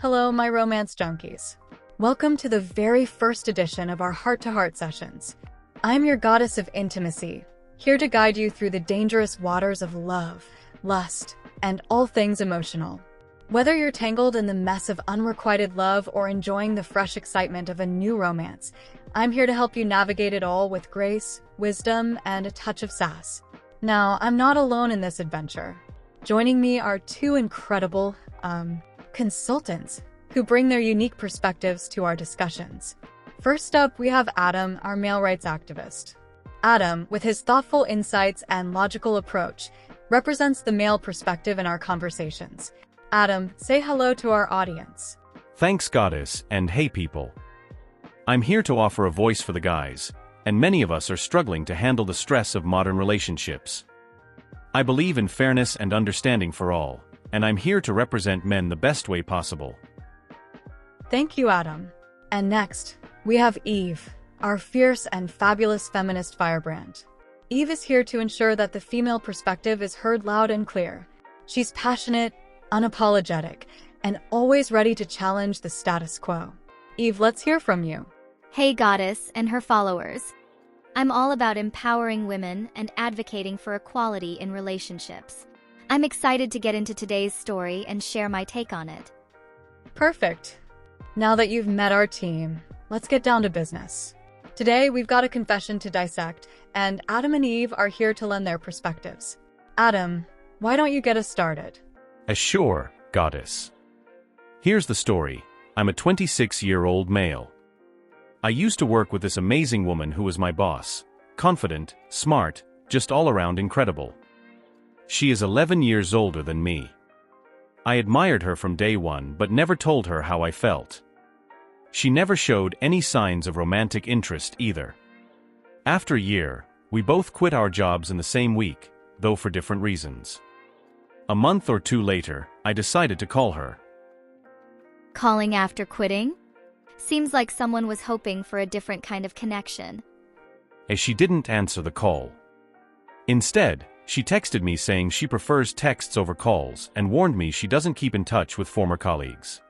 Hello, my romance junkies. Welcome to the very first edition of our heart-to-heart sessions. I'm your goddess of intimacy, here to guide you through the dangerous waters of love, lust, and all things emotional. Whether you're tangled in the mess of unrequited love or enjoying the fresh excitement of a new romance, I'm here to help you navigate it all with grace, wisdom, and a touch of sass. Now, I'm not alone in this adventure. Joining me are two incredible, consultants who bring their unique perspectives to our discussions. First up, we have Adam, our male rights activist. Adam, with his thoughtful insights and logical approach, represents the male perspective in our conversations. Adam, say hello to our audience. Thanks, Goddess, and hey people. I'm here to offer a voice for the guys, and many of us are struggling to handle the stress of modern relationships. I believe in fairness and understanding for all, and I'm here to represent men the best way possible. Thank you, Adam. And next, we have Eve, our fierce and fabulous feminist firebrand. Eve is here to ensure that the female perspective is heard loud and clear. She's passionate, unapologetic, and always ready to challenge the status quo. Eve, let's hear from you. Hey Goddess and her followers. I'm all about empowering women and advocating for equality in relationships. I'm excited to get into today's story and share my take on it. Perfect. Now that you've met our team, let's get down to business. Today, we've got a confession to dissect, and Adam and Eve are here to lend their perspectives. Adam, why don't you get us started? Sure, Goddess. Here's the story. I'm a 26-year-old male. I used to work with this amazing woman who was my boss. Confident, smart, just all around incredible. She is 11 years older than me. I admired her from day one but never told her how I felt. She never showed any signs of romantic interest either. After a year, we both quit our jobs in the same week, though for different reasons. A month or two later, I decided to call her. Calling after quitting? Seems like someone was hoping for a different kind of connection. As she didn't answer the call. Instead, she texted me saying she prefers texts over calls and warned me she doesn't keep in touch with former colleagues.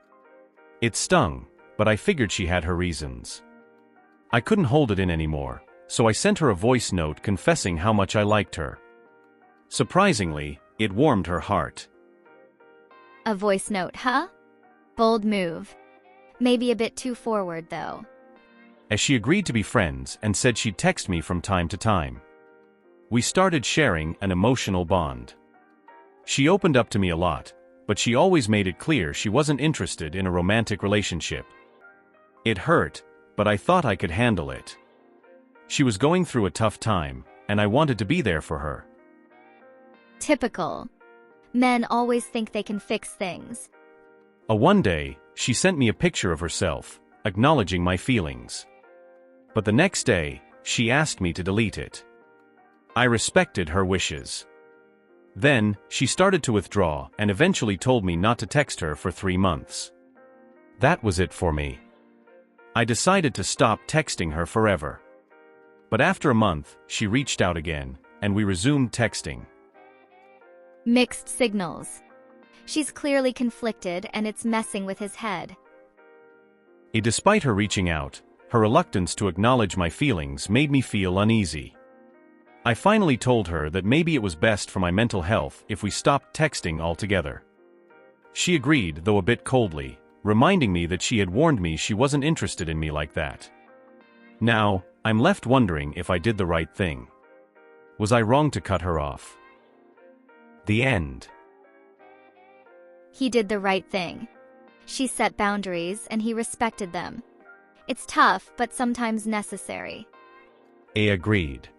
It stung, but I figured she had her reasons. I couldn't hold it in anymore, so I sent her a voice note confessing how much I liked her. Surprisingly, it warmed her heart. A voice note, huh? Bold move. Maybe a bit too forward, though. As she agreed to be friends and said she'd text me from time to time. We started sharing an emotional bond. She opened up to me a lot, but she always made it clear she wasn't interested in a romantic relationship. It hurt, but I thought I could handle it. She was going through a tough time, and I wanted to be there for her. Typical. Men always think they can fix things. One day, she sent me a picture of herself, acknowledging my feelings. But the next day, she asked me to delete it. I respected her wishes. Then, she started to withdraw and eventually told me not to text her for 3 months. That was it for me. I decided to stop texting her forever. But after a month, she reached out again, and we resumed texting. Mixed signals. She's clearly conflicted and it's messing with his head. Despite her reaching out, her reluctance to acknowledge my feelings made me feel uneasy. I finally told her that maybe it was best for my mental health if we stopped texting altogether. She agreed, though a bit coldly, reminding me that she had warned me she wasn't interested in me like that. Now, I'm left wondering if I did the right thing. Was I wrong to cut her off? The end. He did the right thing. She set boundaries and he respected them. It's tough, but sometimes necessary. Agreed.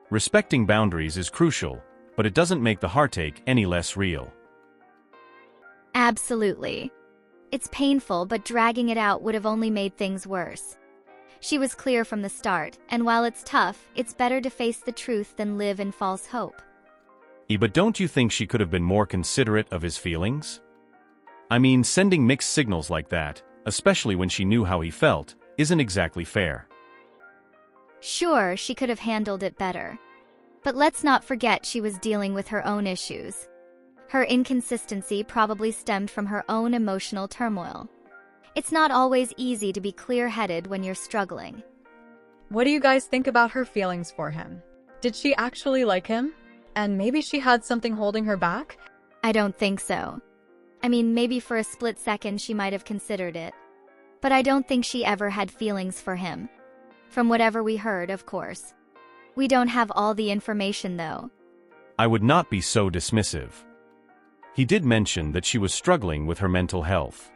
Respecting boundaries is crucial, but it doesn't make the heartache any less real. Absolutely. It's painful, but dragging it out would have only made things worse. She was clear from the start, and while it's tough, it's better to face the truth than live in false hope. But don't you think she could have been more considerate of his feelings? I mean, sending mixed signals like that, especially when she knew how he felt, isn't exactly fair. Sure, she could have handled it better. But let's not forget she was dealing with her own issues. Her inconsistency probably stemmed from her own emotional turmoil. It's not always easy to be clear-headed when you're struggling. What do you guys think about her feelings for him? Did she actually like him? And maybe she had something holding her back? I don't think so. I mean, maybe for a split second she might have considered it. But I don't think she ever had feelings for him. From whatever we heard, of course. We don't have all the information, though. I would not be so dismissive. He did mention that she was struggling with her mental health,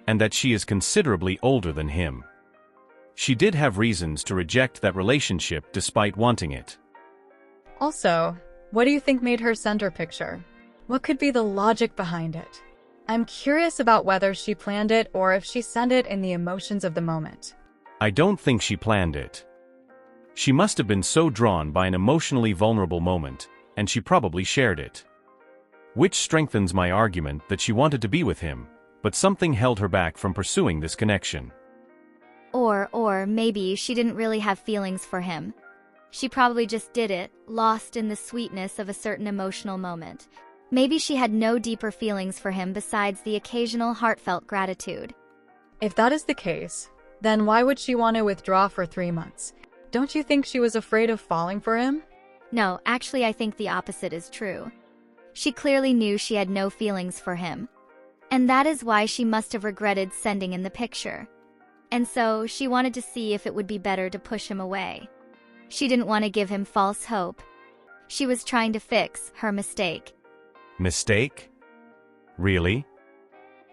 and that she is considerably older than him. She did have reasons to reject that relationship despite wanting it. Also, what do you think made her send her picture? What could be the logic behind it? I'm curious about whether she planned it or if she sent it in the emotions of the moment. I don't think she planned it. She must have been so drawn by an emotionally vulnerable moment, and she probably shared it. Which strengthens my argument that she wanted to be with him, but something held her back from pursuing this connection. Or maybe she didn't really have feelings for him. She probably just did it, lost in the sweetness of a certain emotional moment. Maybe she had no deeper feelings for him besides the occasional heartfelt gratitude. If that is the case, then why would she want to withdraw for 3 months? Don't you think she was afraid of falling for him? No, actually I think the opposite is true. She clearly knew she had no feelings for him. And that is why she must have regretted sending in the picture. And so, she wanted to see if it would be better to push him away. She didn't want to give him false hope. She was trying to fix her mistake. Mistake? Really?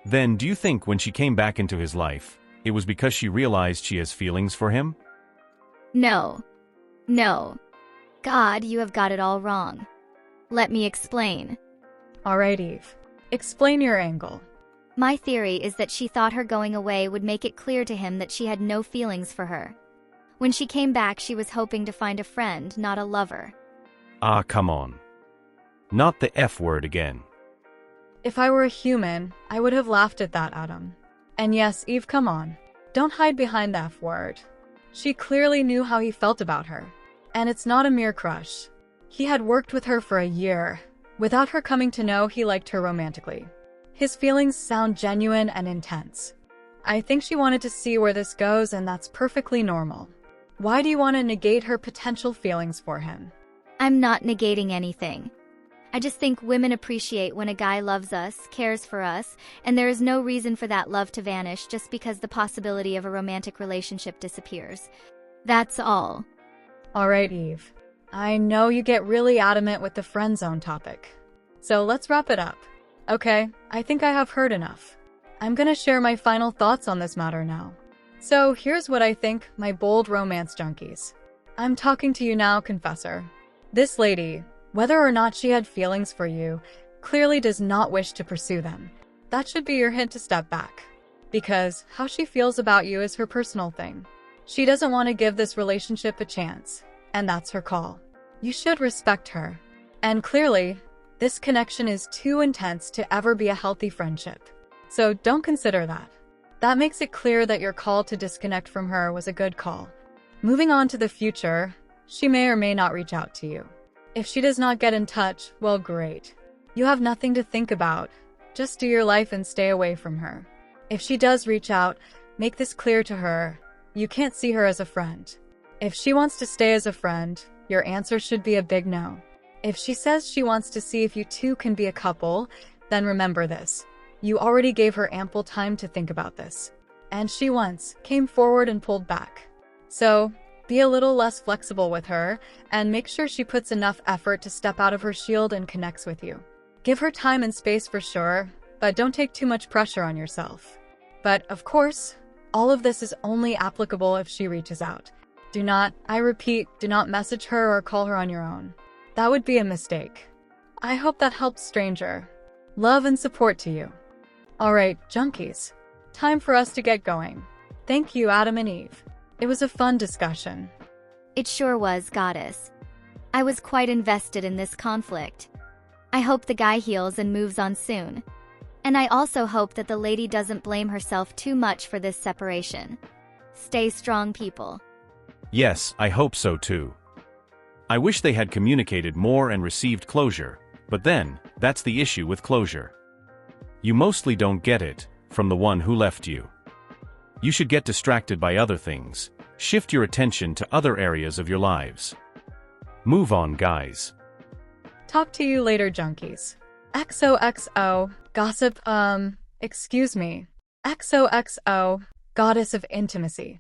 Then do you think when she came back into his life, it was because she realized she has feelings for him? No. No. God, you have got it all wrong. Let me explain. All right, Eve. Explain your angle. My theory is that she thought her going away would make it clear to him that she had no feelings for her. When she came back, she was hoping to find a friend, not a lover. Ah, come on. Not the F word again. If I were a human, I would have laughed at that, Adam. And yes, Eve, come on. Don't hide behind the F word. She clearly knew how he felt about her. And it's not a mere crush. He had worked with her for a year, without her coming to know he liked her romantically. His feelings sound genuine and intense. I think she wanted to see where this goes, and that's perfectly normal. Why do you want to negate her potential feelings for him? I'm not negating anything. I just think women appreciate when a guy loves us, cares for us, and there is no reason for that love to vanish just because the possibility of a romantic relationship disappears. That's all. All right, Eve. I know you get really adamant with the friend zone topic. So let's wrap it up. Okay, I think I have heard enough. I'm gonna share my final thoughts on this matter now. So here's what I think, my bold romance junkies. I'm talking to you now, confessor. This lady, whether or not she had feelings for you, clearly does not wish to pursue them. That should be your hint to step back. Because how she feels about you is her personal thing. She doesn't want to give this relationship a chance, and that's her call. You should respect her. And clearly, this connection is too intense to ever be a healthy friendship. So don't consider that. That makes it clear that your call to disconnect from her was a good call. Moving on to the future, she may or may not reach out to you. If she does not get in touch, well, great. You have nothing to think about. Just do your life and stay away from her. If she does reach out, make this clear to her. You can't see her as a friend. If she wants to stay as a friend, your answer should be a big no. If she says she wants to see if you two can be a couple, then remember this. You already gave her ample time to think about this. And she once came forward and pulled back. So, be a little less flexible with her, and make sure she puts enough effort to step out of her shield and connects with you. Give her time and space for sure, but don't take too much pressure on yourself. But, of course, all of this is only applicable if she reaches out. I repeat, do not message her or call her on your own. That would be a mistake. I hope that helps, stranger. Love and support to you. Alright, junkies. Time for us to get going. Thank you, Adam and Eve. It was a fun discussion. It sure was, Goddess. I was quite invested in this conflict. I hope the guy heals and moves on soon. And I also hope that the lady doesn't blame herself too much for this separation. Stay strong, people. Yes, I hope so too. I wish they had communicated more and received closure, but then, That's the issue with closure. You mostly don't get it from the one who left you. You should get distracted by other things. Shift your attention to other areas of your lives. Move on, guys. Talk to you later, junkies. XOXO, gossip, excuse me. XOXO, goddess of intimacy.